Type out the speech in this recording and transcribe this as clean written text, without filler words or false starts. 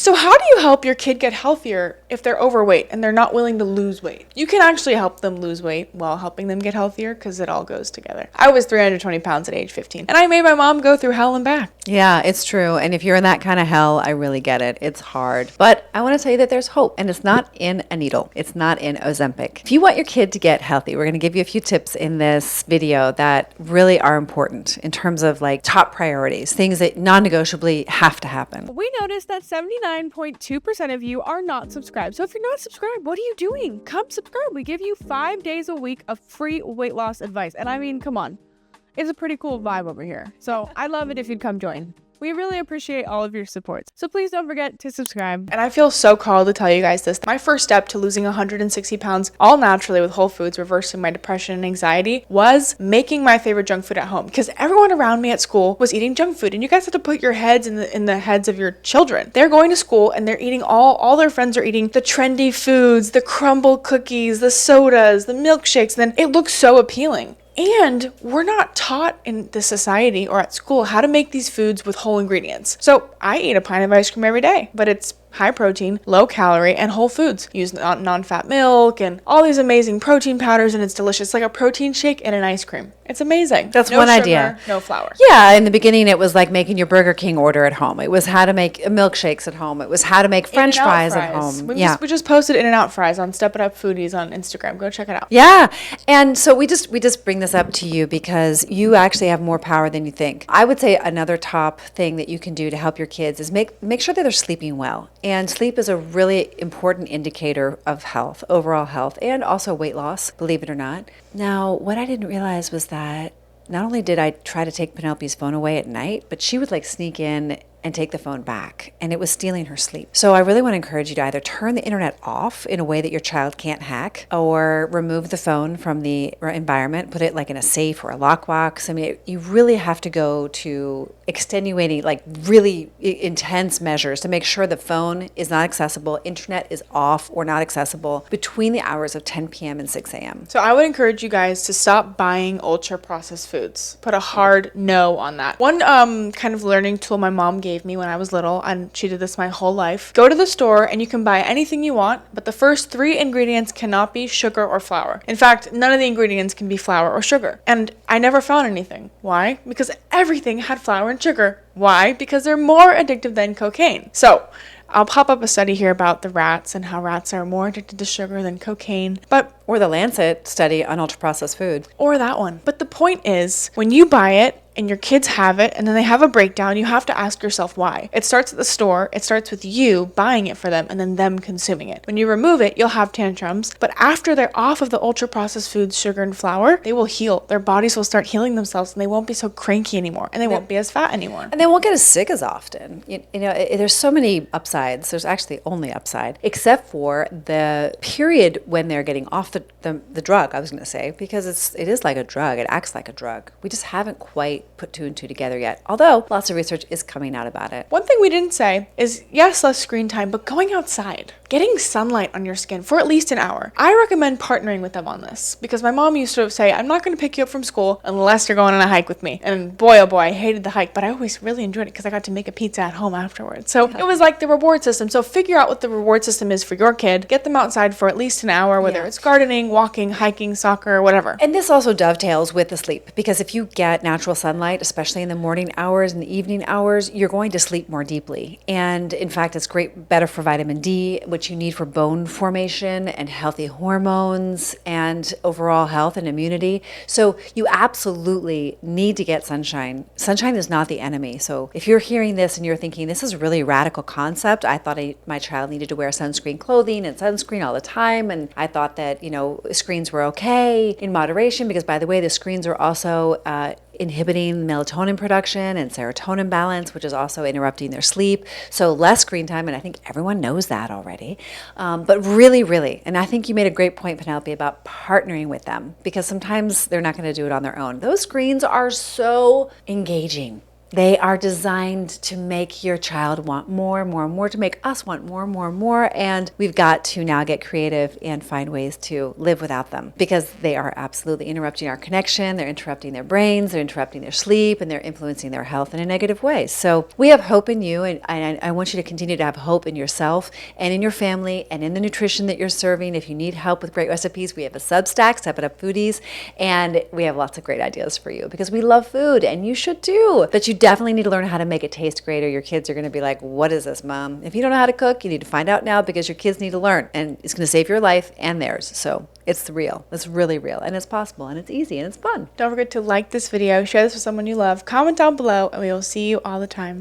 So how do you help your kid get healthier if they're overweight and they're not willing to lose weight? You can actually help them lose weight while helping them get healthier because it all goes together. I was 320 pounds at age 15 and I made my mom go through hell and back. Yeah, it's true. And if you're in that kind of hell, I really get it. It's hard. But I want to tell you that there's hope, and it's not in a needle. It's not in Ozempic. If you want your kid to get healthy, we're going to give you a few tips in this video that really are important in terms of like top priorities, things that non-negotiably have to happen. We noticed that 79.2% of you are not subscribed. So if you're not subscribed, what are you doing? Come subscribe. We give you 5 days a week of free weight loss advice. And I mean, come on. It's a pretty cool vibe over here. So I'd love it if you'd come join. We really appreciate all of your support. So please don't forget to subscribe. And I feel so called to tell you guys this. My first step to losing 160 pounds all naturally with whole foods, reversing my depression and anxiety, was making my favorite junk food at home. Because everyone around me at school was eating junk food. And you guys have to put your heads in the heads of your children. They're going to school and they're eating all their friends are eating the trendy foods, the crumble cookies, the sodas, the milkshakes. And then it looks so appealing. And we're not taught in the society or at school how to make these foods with whole ingredients. So I eat a pint of ice cream every day, but it's high protein, low calorie, and whole foods. Use non-fat milk and all these amazing protein powders, and it's delicious. It's like a protein shake and an ice cream. It's amazing. That's no one sugar, idea. No flour. Yeah, in the beginning, it was like making your Burger King order at home. It was how to make milkshakes at home. It was how to make French fries at home. We just posted In-N-Out fries on Step It Up Foodies on Instagram. Go check it out. Yeah, and so we just bring this up to you because you actually have more power than you think. I would say another top thing that you can do to help your kids is make sure that they're sleeping well. And sleep is a really important indicator of health, overall health, and also weight loss, believe it or not. Now, what I didn't realize was that not only did I try to take Penelope's phone away at night, but she would like sneak in and take the phone back, and it was stealing her sleep. So I really want to encourage you to either turn the internet off in a way that your child can't hack, or remove the phone from the environment, put it like in a safe or a lockbox. I mean, you really have to go to extenuating, like really intense measures to make sure the phone is not accessible, internet is off or not accessible between the hours of 10 p.m. and 6 a.m. So I would encourage you guys to stop buying ultra processed foods. Put a hard no on that. One kind of learning tool my mom gave me when I was little, and she did this my whole life. Go to the store and you can buy anything you want, but the first 3 ingredients cannot be sugar or flour. In fact, none of the ingredients can be flour or sugar. And I never found anything. Why? Because everything had flour and sugar. Why? Because they're more addictive than cocaine. So I'll pop up a study here about the rats and how rats are more addicted to sugar than cocaine. Or the Lancet study on ultra-processed food. Or that one. But the point is, when you buy it and your kids have it and then they have a breakdown, you have to ask yourself why. It starts at the store. It starts with you buying it for them and then them consuming it. When you remove it, you'll have tantrums. But after they're off of the ultra-processed foods, sugar and flour, they will heal. Their bodies will start healing themselves and they won't be so cranky anymore. And they won't be as fat anymore. And they won't get as sick as often. You know, there's so many upsides. There's actually only upside, except for the period when they're getting off the drug, I was going to say, because it is like a drug. It acts like a drug. We just haven't quite put 2 and 2 together yet, although lots of research is coming out about it. One thing we didn't say is, yes, less screen time, but going outside, getting sunlight on your skin for at least an hour. I recommend partnering with them on this because my mom used to say, I'm not going to pick you up from school unless you're going on a hike with me. And boy, oh boy, I hated the hike, but I always really enjoyed it because I got to make a pizza at home afterwards. So it was like the reward system. So figure out what the reward system is for your kid. Get them outside for at least an hour, whether it's gardening, walking, hiking, soccer, whatever. And this also dovetails with the sleep, because if you get natural sunlight, especially in the morning hours and the evening hours, you're going to sleep more deeply. And in fact, it's better for vitamin D, which you need for bone formation and healthy hormones and overall health and immunity. So you absolutely need to get sunshine. Sunshine is not the enemy. So if you're hearing this and you're thinking, this is a really radical concept, I thought my child needed to wear sunscreen clothing and sunscreen all the time, and I thought that, screens were okay in moderation, because by the way, the screens are also inhibiting melatonin production and serotonin balance, which is also interrupting their sleep. So less screen time, and I think everyone knows that already. But really, and I think you made a great point, Penelope, about partnering with them, because sometimes they're not going to do it on their own. Those screens are so engaging. They are designed to make your child want more and more and more, to make us want more and more and more. And we've got to now get creative and find ways to live without them, because they are absolutely interrupting our connection. They're interrupting their brains, they're interrupting their sleep, and they're influencing their health in a negative way. So we have hope in you, and I want you to continue to have hope in yourself and in your family and in the nutrition that you're serving. If you need help with great recipes, we have a Substack, Step It Up Foodies, and we have lots of great ideas for you, because we love food and you should too. But you definitely need to learn how to make it taste great, or your kids are going to be like, what is this, Mom? If you don't know how to cook, you need to find out now, because your kids need to learn, and it's going to save your life and theirs. So it's real. It's really real, and it's possible, and it's easy, and it's fun. Don't forget to like this video, share this with someone you love, comment down below, and we will see you all the time.